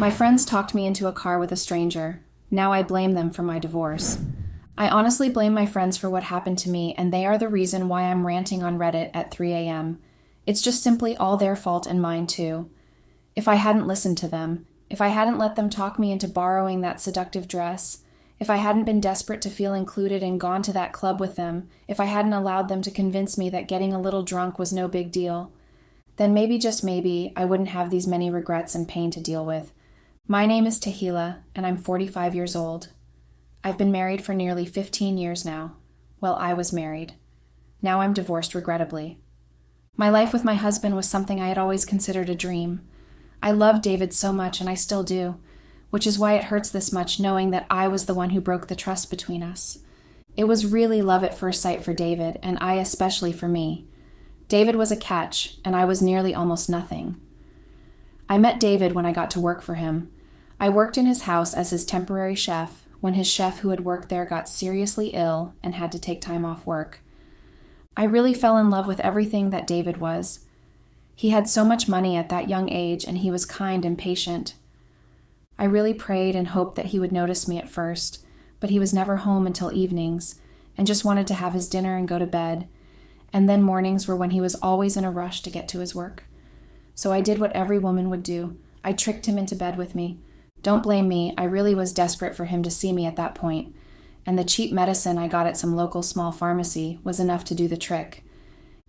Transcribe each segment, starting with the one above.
My friends talked me into a car with a stranger. Now I blame them for my divorce. I honestly blame my friends for what happened to me, and they are the reason why I'm ranting on Reddit at 3 a.m. It's just simply all their fault and mine too. If I hadn't listened to them, if I hadn't let them talk me into borrowing that seductive dress, if I hadn't been desperate to feel included and gone to that club with them, if I hadn't allowed them to convince me that getting a little drunk was no big deal, then maybe, just maybe, I wouldn't have these many regrets and pain to deal with. My name is Tahila, and I'm 45 years old. I've been married for nearly 15 years now. Well, I was married. Now I'm divorced, regrettably. My life with my husband was something I had always considered a dream. I loved David so much, and I still do, which is why it hurts this much knowing that I was the one who broke the trust between us. It was really love at first sight for David, and I especially for me. David was a catch, and I was nearly almost nothing. I met David when I got to work for him. I worked in his house as his temporary chef when his chef who had worked there got seriously ill and had to take time off work. I really fell in love with everything that David was. He had so much money at that young age, and he was kind and patient. I really prayed and hoped that he would notice me at first, but he was never home until evenings and just wanted to have his dinner and go to bed. And then mornings were when he was always in a rush to get to his work. So I did what every woman would do. I tricked him into bed with me. Don't blame me, I really was desperate for him to see me at that point, and the cheap medicine I got at some local small pharmacy was enough to do the trick.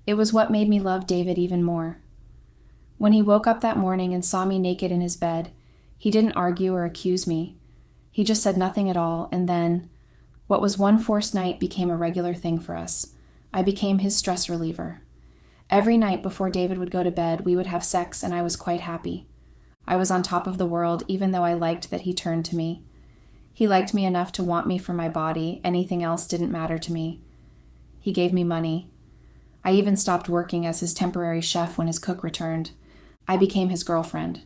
It was what made me love David even more. When he woke up that morning and saw me naked in his bed, he didn't argue or accuse me. He just said nothing at all, and then, what was one forced night became a regular thing for us. I became his stress reliever. Every night before David would go to bed, we would have sex, and I was quite happy. I was on top of the world, even though I liked that he turned to me. He liked me enough to want me for my body. Anything else didn't matter to me. He gave me money. I even stopped working as his temporary chef when his cook returned. I became his girlfriend.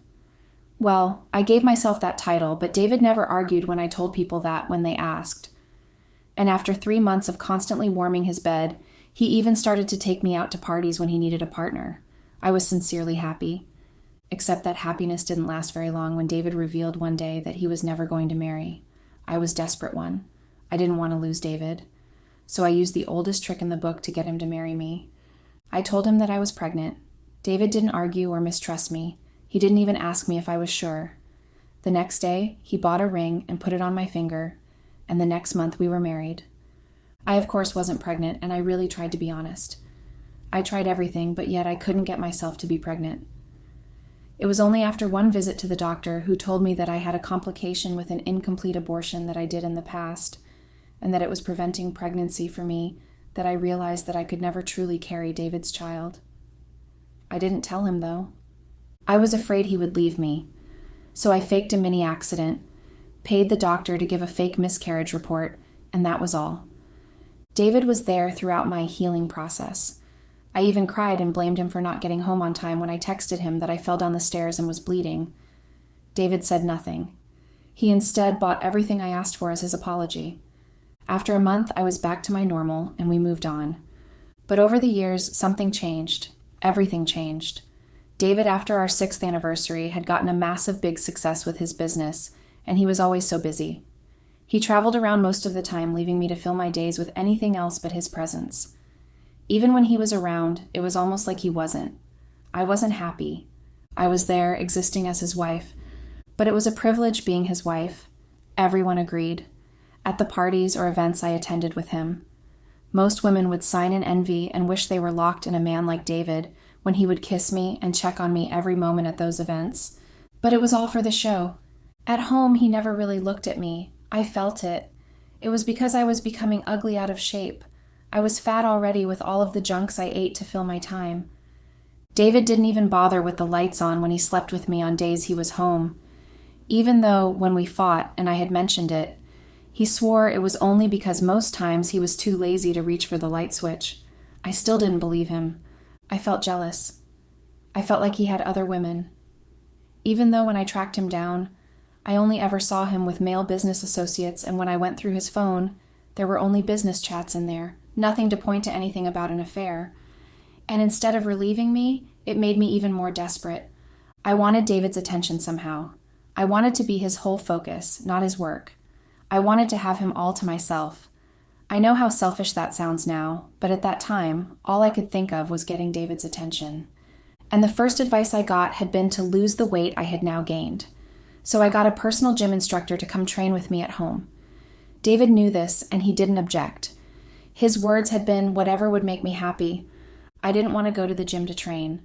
Well, I gave myself that title, but David never argued when I told people that when they asked. And after 3 months of constantly warming his bed, he even started to take me out to parties when he needed a partner. I was sincerely happy. Except that happiness didn't last very long when David revealed one day that he was never going to marry. I was desperate one. I didn't want to lose David. So I used the oldest trick in the book to get him to marry me. I told him that I was pregnant. David didn't argue or mistrust me. He didn't even ask me if I was sure. The next day, he bought a ring and put it on my finger, and the next month we were married. I, of course, wasn't pregnant, and I really tried to be honest. I tried everything, but yet I couldn't get myself to be pregnant. It was only after one visit to the doctor, who told me that I had a complication with an incomplete abortion that I did in the past, and that it was preventing pregnancy for me, that I realized that I could never truly carry David's child. I didn't tell him, though. I was afraid he would leave me, so I faked a mini accident, paid the doctor to give a fake miscarriage report, and that was all. David was there throughout my healing process. I even cried and blamed him for not getting home on time when I texted him that I fell down the stairs and was bleeding. David said nothing. He instead bought everything I asked for as his apology. After a month, I was back to my normal, and we moved on. But over the years, something changed. Everything changed. David, after our 6th anniversary, had gotten a massive big success with his business, and he was always so busy. He traveled around most of the time, leaving me to fill my days with anything else but his presence. Even when he was around, it was almost like he wasn't. I wasn't happy. I was there, existing as his wife, but it was a privilege being his wife. Everyone agreed. At the parties or events I attended with him, most women would sign in envy and wish they were locked in a man like David when he would kiss me and check on me every moment at those events. But it was all for the show. At home, he never really looked at me. I felt it. It was because I was becoming ugly out of shape. I was fat already with all of the junks I ate to fill my time. David didn't even bother with the lights on when he slept with me on days he was home. Even though, when we fought, and I had mentioned it, he swore it was only because most times he was too lazy to reach for the light switch. I still didn't believe him. I felt jealous. I felt like he had other women. Even though when I tracked him down, I only ever saw him with male business associates, and when I went through his phone, there were only business chats in there. Nothing to point to anything about an affair. And instead of relieving me, it made me even more desperate. I wanted David's attention somehow. I wanted to be his whole focus, not his work. I wanted to have him all to myself. I know how selfish that sounds now, but at that time, all I could think of was getting David's attention. And the first advice I got had been to lose the weight I had now gained. So I got a personal gym instructor to come train with me at home. David knew this, and he didn't object. His words had been whatever would make me happy. I didn't want to go to the gym to train.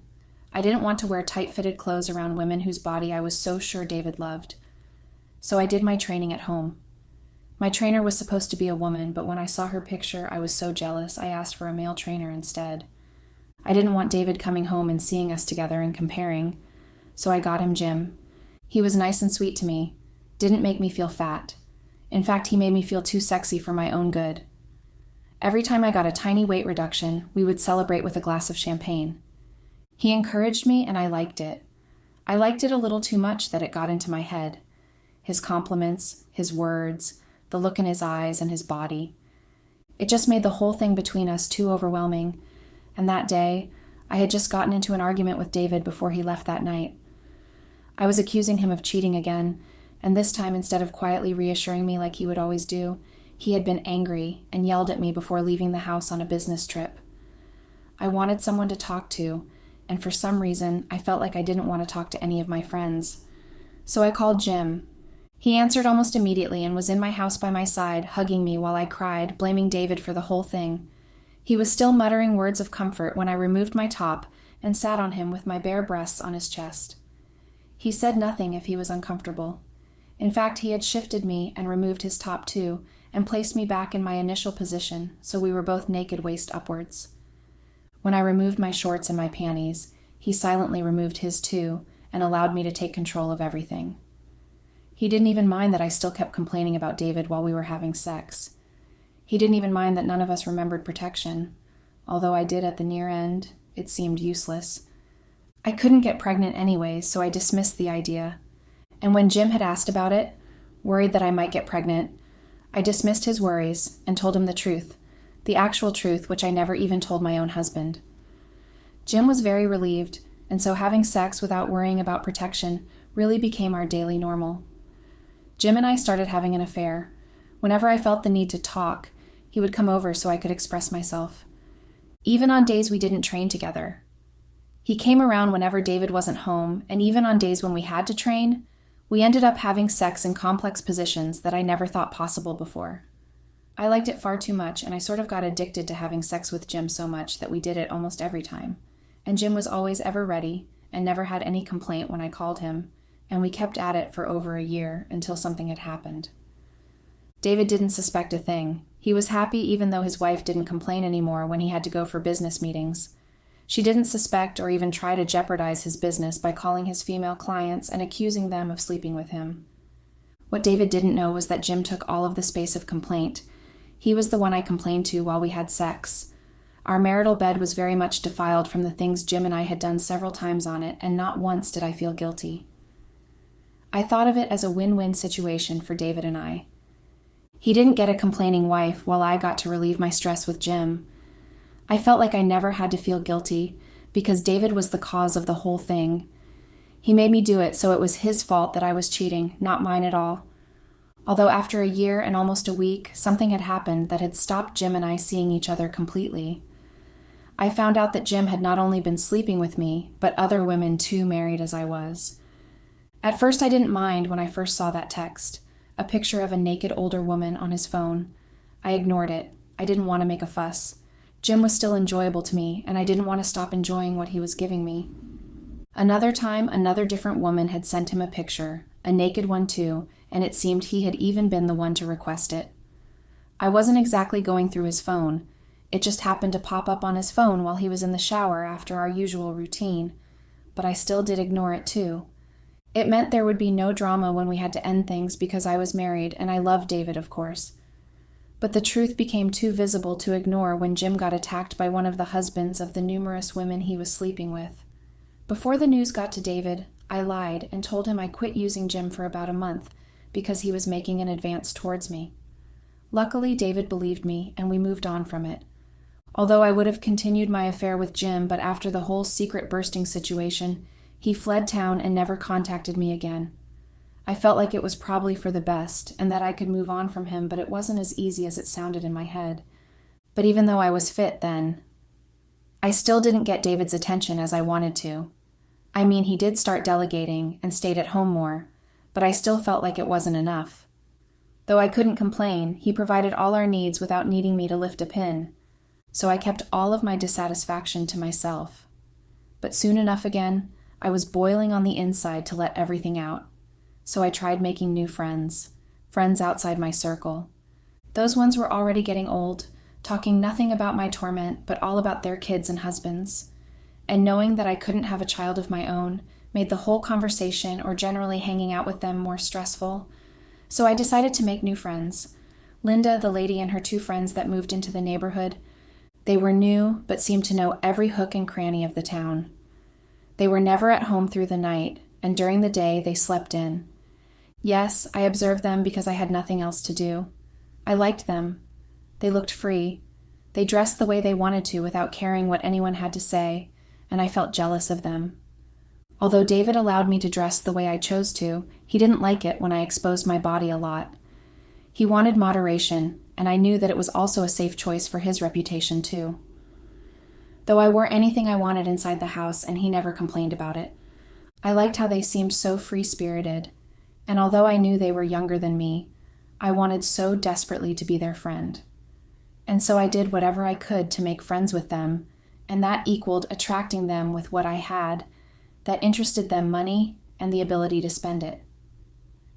I didn't want to wear tight-fitted clothes around women whose body I was so sure David loved. So I did my training at home. My trainer was supposed to be a woman, but when I saw her picture, I was so jealous I asked for a male trainer instead. I didn't want David coming home and seeing us together and comparing, so I got him Jim. He was nice and sweet to me, didn't make me feel fat. In fact, he made me feel too sexy for my own good. Every time I got a tiny weight reduction, we would celebrate with a glass of champagne. He encouraged me, and I liked it. I liked it a little too much that it got into my head. His compliments, his words, the look in his eyes and his body. It just made the whole thing between us too overwhelming, and that day, I had just gotten into an argument with David before he left that night. I was accusing him of cheating again, and this time, instead of quietly reassuring me like he would always do, he had been angry and yelled at me before leaving the house on a business trip. I wanted someone to talk to, and for some reason, I felt like I didn't want to talk to any of my friends. So I called Jim. He answered almost immediately and was in my house by my side, hugging me while I cried, blaming David for the whole thing. He was still muttering words of comfort when I removed my top and sat on him with my bare breasts on his chest. He said nothing if he was uncomfortable. In fact, he had shifted me and removed his top too, and placed me back in my initial position, so we were both naked waist upwards. When I removed my shorts and my panties, he silently removed his too, and allowed me to take control of everything. He didn't even mind that I still kept complaining about David while we were having sex. He didn't even mind that none of us remembered protection. Although I did at the near end, it seemed useless. I couldn't get pregnant anyways, so I dismissed the idea. And when Jim had asked about it, worried that I might get pregnant, I dismissed his worries and told him the truth, the actual truth which I never even told my own husband. Jim was very relieved, and so having sex without worrying about protection really became our daily normal. Jim and I started having an affair. Whenever I felt the need to talk, he would come over so I could express myself. Even on days we didn't train together. He came around whenever David wasn't home, and even on days when we had to train, we ended up having sex in complex positions that I never thought possible before. I liked it far too much, and I sort of got addicted to having sex with Jim so much that we did it almost every time. And Jim was always ever ready, and never had any complaint when I called him, and we kept at it for over a year until something had happened. David didn't suspect a thing. He was happy even though his wife didn't complain anymore when he had to go for business meetings. She didn't suspect or even try to jeopardize his business by calling his female clients and accusing them of sleeping with him. What David didn't know was that Jim took all of the space of complaint. He was the one I complained to while we had sex. Our marital bed was very much defiled from the things Jim and I had done several times on it, and not once did I feel guilty. I thought of it as a win-win situation for David and I. He didn't get a complaining wife while I got to relieve my stress with Jim. I felt like I never had to feel guilty because David was the cause of the whole thing. He made me do it, so it was his fault that I was cheating, not mine at all. Although after a year and almost a week, something had happened that had stopped Jim and I seeing each other completely. I found out that Jim had not only been sleeping with me, but other women too, married as I was. At first I didn't mind when I first saw that text, a picture of a naked older woman on his phone. I ignored it. I didn't want to make a fuss. Jim was still enjoyable to me, and I didn't want to stop enjoying what he was giving me. Another time, another different woman had sent him a picture, a naked one too, and it seemed he had even been the one to request it. I wasn't exactly going through his phone. It just happened to pop up on his phone while he was in the shower after our usual routine, but I still did ignore it too. It meant there would be no drama when we had to end things because I was married, and I loved David, of course. But the truth became too visible to ignore when Jim got attacked by one of the husbands of the numerous women he was sleeping with. Before the news got to David, I lied and told him I quit using Jim for about a month because he was making an advance towards me. Luckily, David believed me, and we moved on from it. Although I would have continued my affair with Jim, but after the whole secret bursting situation, he fled town and never contacted me again. I felt like it was probably for the best and that I could move on from him, but it wasn't as easy as it sounded in my head. But even though I was fit then, I still didn't get David's attention as I wanted to. I mean, he did start delegating and stayed at home more, but I still felt like it wasn't enough. Though I couldn't complain, he provided all our needs without needing me to lift a pin, so I kept all of my dissatisfaction to myself. But soon enough again, I was boiling on the inside to let everything out. So I tried making new friends outside my circle. Those ones were already getting old, talking nothing about my torment, but all about their kids and husbands. And knowing that I couldn't have a child of my own made the whole conversation or generally hanging out with them more stressful. So I decided to make new friends. Linda, the lady, and her 2 friends that moved into the neighborhood. They were new, but seemed to know every hook and cranny of the town. They were never at home through the night, and during the day they slept in. Yes, I observed them because I had nothing else to do. I liked them. They looked free. They dressed the way they wanted to without caring what anyone had to say, and I felt jealous of them. Although David allowed me to dress the way I chose to, he didn't like it when I exposed my body a lot. He wanted moderation, and I knew that it was also a safe choice for his reputation too. Though I wore anything I wanted inside the house, and he never complained about it. I liked how they seemed so free-spirited, and although I knew they were younger than me, I wanted so desperately to be their friend. And so I did whatever I could to make friends with them, and that equaled attracting them with what I had that interested them money and the ability to spend it.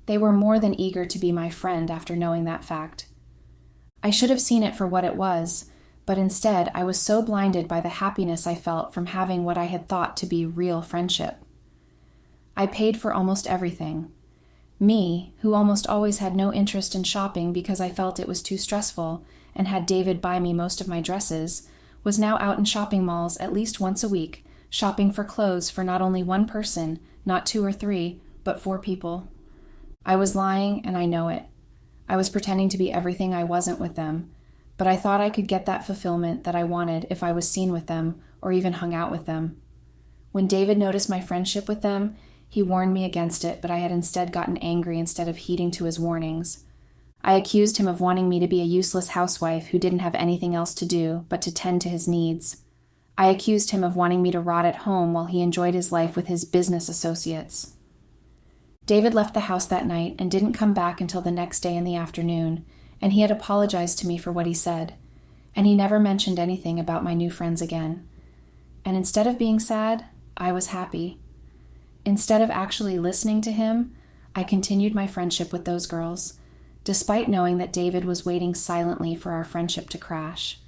They were more than eager to be my friend after knowing that fact. I should have seen it for what it was, but instead I was so blinded by the happiness I felt from having what I had thought to be real friendship. I paid for almost everything. Me, who almost always had no interest in shopping because I felt it was too stressful and had David buy me most of my dresses, was now out in shopping malls at least once a week, shopping for clothes for not only one person, not 2 or 3, but 4 people. I was lying, and I know it. I was pretending to be everything I wasn't with them, but I thought I could get that fulfillment that I wanted if I was seen with them or even hung out with them. When David noticed my friendship with them, he warned me against it, but I had instead gotten angry instead of heeding to his warnings. I accused him of wanting me to be a useless housewife who didn't have anything else to do but to tend to his needs. I accused him of wanting me to rot at home while he enjoyed his life with his business associates. David left the house that night and didn't come back until the next day in the afternoon, and he had apologized to me for what he said, and he never mentioned anything about my new friends again. And instead of being sad, I was happy. Instead of actually listening to him, I continued my friendship with those girls, despite knowing that David was waiting silently for our friendship to crash.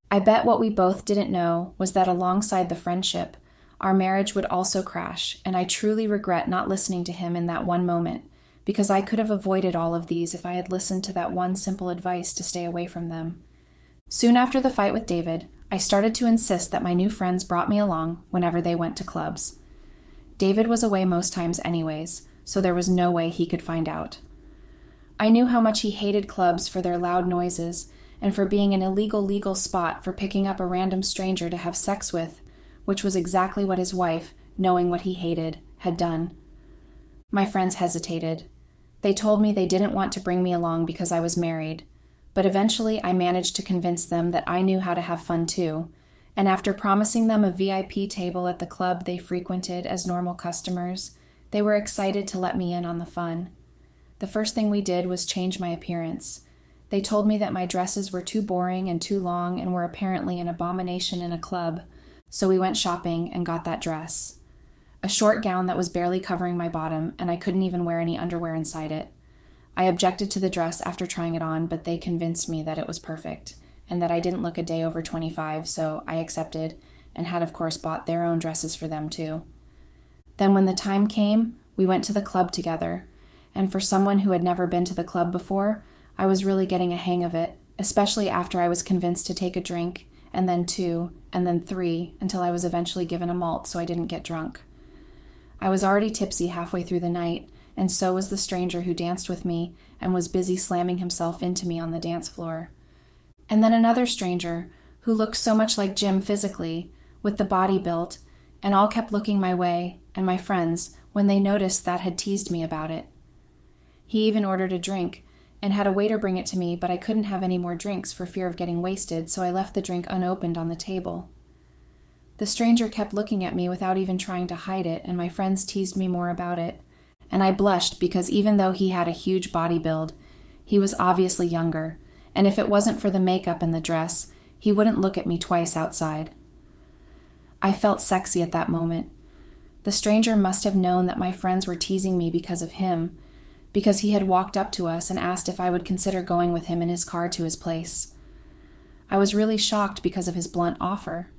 I bet what we both didn't know was that alongside the friendship, our marriage would also crash, and I truly regret not listening to him in that one moment, because I could have avoided all of these if I had listened to that one simple advice to stay away from them. Soon after the fight with David, I started to insist that my new friends brought me along whenever they went to clubs. David was away most times anyways, so there was no way he could find out. I knew how much he hated clubs for their loud noises and for being an illegal legal spot for picking up a random stranger to have sex with, which was exactly what his wife, knowing what he hated, had done. My friends hesitated. They told me they didn't want to bring me along because I was married, but eventually I managed to convince them that I knew how to have fun too, and after promising them a VIP table at the club they frequented as normal customers, they were excited to let me in on the fun. The first thing we did was change my appearance. They told me that my dresses were too boring and too long and were apparently an abomination in a club, so we went shopping and got that dress. A short gown that was barely covering my bottom, and I couldn't even wear any underwear inside it. I objected to the dress after trying it on, but they convinced me that it was perfect, and that I didn't look a day over 25, so I accepted, and had of course bought their own dresses for them too. Then when the time came, we went to the club together, and for someone who had never been to the club before, I was really getting a hang of it, especially after I was convinced to take a drink, and then 2, and then 3, until I was eventually given a malt so I didn't get drunk. I was already tipsy halfway through the night, and so was the stranger who danced with me and was busy slamming himself into me on the dance floor. And then another stranger, who looked so much like Jim physically, with the body built, and all kept looking my way, and my friends, when they noticed that had teased me about it. He even ordered a drink and had a waiter bring it to me, but I couldn't have any more drinks for fear of getting wasted, so I left the drink unopened on the table. The stranger kept looking at me without even trying to hide it, and my friends teased me more about it, and I blushed because even though he had a huge body build, he was obviously younger, and if it wasn't for the makeup and the dress, he wouldn't look at me twice outside. I felt sexy at that moment. The stranger must have known that my friends were teasing me because of him, because he had walked up to us and asked if I would consider going with him in his car to his place. I was really shocked because of his blunt offer.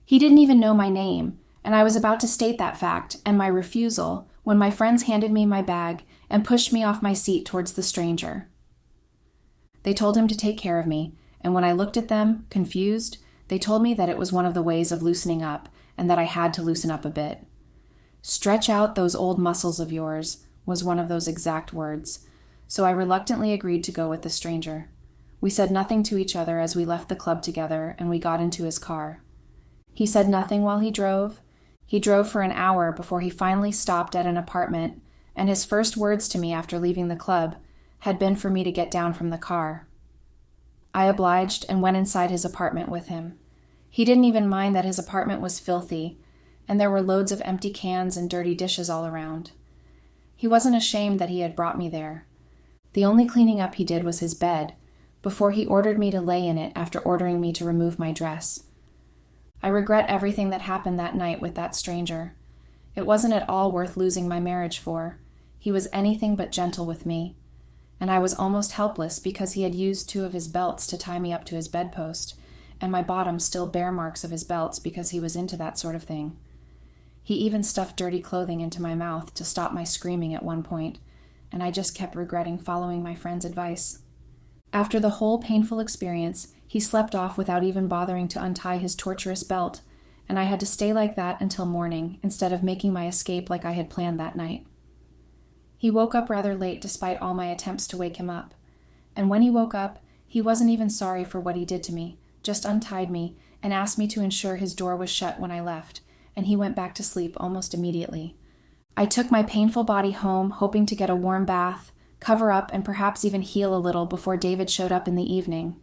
He didn't even know my name, and I was about to state that fact and my refusal when my friends handed me my bag and pushed me off my seat towards the stranger. They told him to take care of me, and when I looked at them, confused, they told me that it was one of the ways of loosening up and that I had to loosen up a bit. "Stretch out those old muscles of yours," was one of those exact words, so I reluctantly agreed to go with the stranger. We said nothing to each other as we left the club together, and we got into his car. He said nothing while he drove. He drove for an hour before he finally stopped at an apartment, and his first words to me after leaving the club had been for me to get down from the car. I obliged and went inside his apartment with him. He didn't even mind that his apartment was filthy, and there were loads of empty cans and dirty dishes all around. He wasn't ashamed that he had brought me there. The only cleaning up he did was his bed, before he ordered me to lay in it after ordering me to remove my dress. I regret everything that happened that night with that stranger. It wasn't at all worth losing my marriage for. He was anything but gentle with me, and I was almost helpless because he had used 2 of his belts to tie me up to his bedpost, and my bottom still bear marks of his belts because he was into that sort of thing. He even stuffed dirty clothing into my mouth to stop my screaming at one point, and I just kept regretting following my friend's advice. After the whole painful experience, he slept off without even bothering to untie his torturous belt, and I had to stay like that until morning instead of making my escape like I had planned that night. He woke up rather late despite all my attempts to wake him up, and when he woke up, he wasn't even sorry for what he did to me, just untied me and asked me to ensure his door was shut when I left, and he went back to sleep almost immediately. I took my painful body home, hoping to get a warm bath, cover up, and perhaps even heal a little before David showed up in the evening.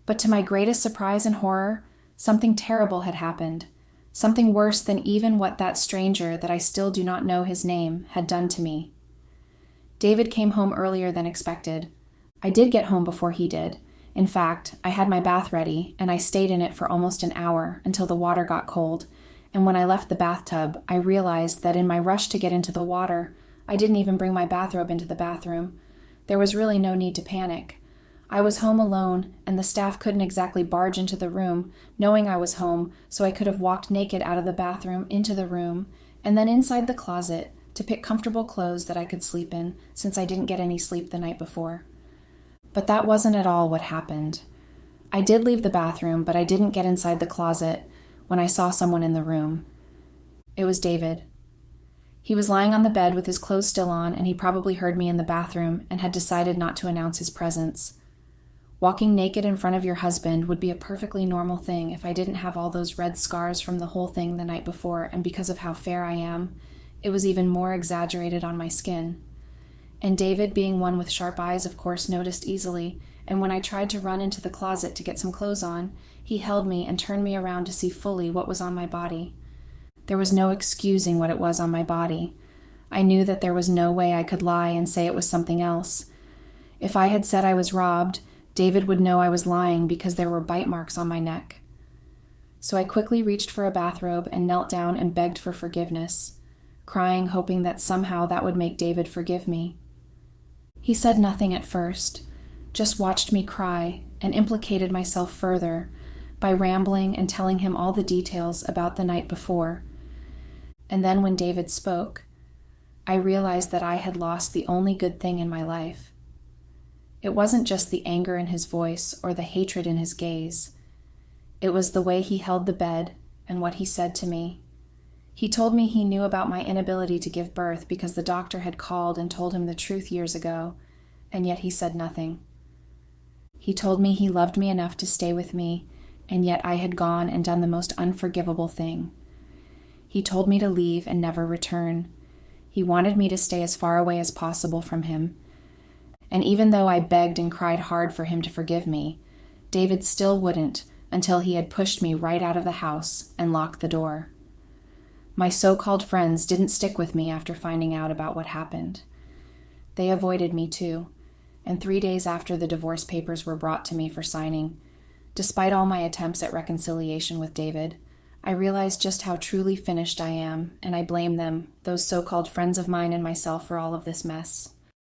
But to my greatest surprise and horror, something terrible had happened, something worse than even what that stranger, that I still do not know his name, had done to me. David came home earlier than expected. I did get home before he did. In fact, I had my bath ready, and I stayed in it for almost an hour until the water got cold, and when I left the bathtub, I realized that in my rush to get into the water, I didn't even bring my bathrobe into the bathroom. There was really no need to panic. I was home alone, and the staff couldn't exactly barge into the room, knowing I was home, so I could have walked naked out of the bathroom into the room, and then inside the closet to pick comfortable clothes that I could sleep in, since I didn't get any sleep the night before. But that wasn't at all what happened. I did leave the bathroom, but I didn't get inside the closet when I saw someone in the room. It was David. He was lying on the bed with his clothes still on, and he probably heard me in the bathroom and had decided not to announce his presence. Walking naked in front of your husband would be a perfectly normal thing if I didn't have all those red scars from the whole thing the night before, and because of how fair I am, it was even more exaggerated on my skin. And David, being one with sharp eyes, of course, noticed easily, and when I tried to run into the closet to get some clothes on, he held me and turned me around to see fully what was on my body. There was no excusing what it was on my body. I knew that there was no way I could lie and say it was something else. If I had said I was robbed, David would know I was lying because there were bite marks on my neck. So I quickly reached for a bathrobe and knelt down and begged for forgiveness, crying, hoping that somehow that would make David forgive me. He said nothing at first, just watched me cry and implicated myself further by rambling and telling him all the details about the night before. And then when David spoke, I realized that I had lost the only good thing in my life. It wasn't just the anger in his voice or the hatred in his gaze. It was the way he held the bed and what he said to me. He told me he knew about my inability to give birth because the doctor had called and told him the truth years ago, and yet he said nothing. He told me he loved me enough to stay with me, and yet I had gone and done the most unforgivable thing. He told me to leave and never return. He wanted me to stay as far away as possible from him. And even though I begged and cried hard for him to forgive me, David still wouldn't until he had pushed me right out of the house and locked the door. My so-called friends didn't stick with me after finding out about what happened. They avoided me too, and 3 days after the divorce papers were brought to me for signing, despite all my attempts at reconciliation with David, I realized just how truly finished I am, and I blame them, those so-called friends of mine and myself, for all of this mess.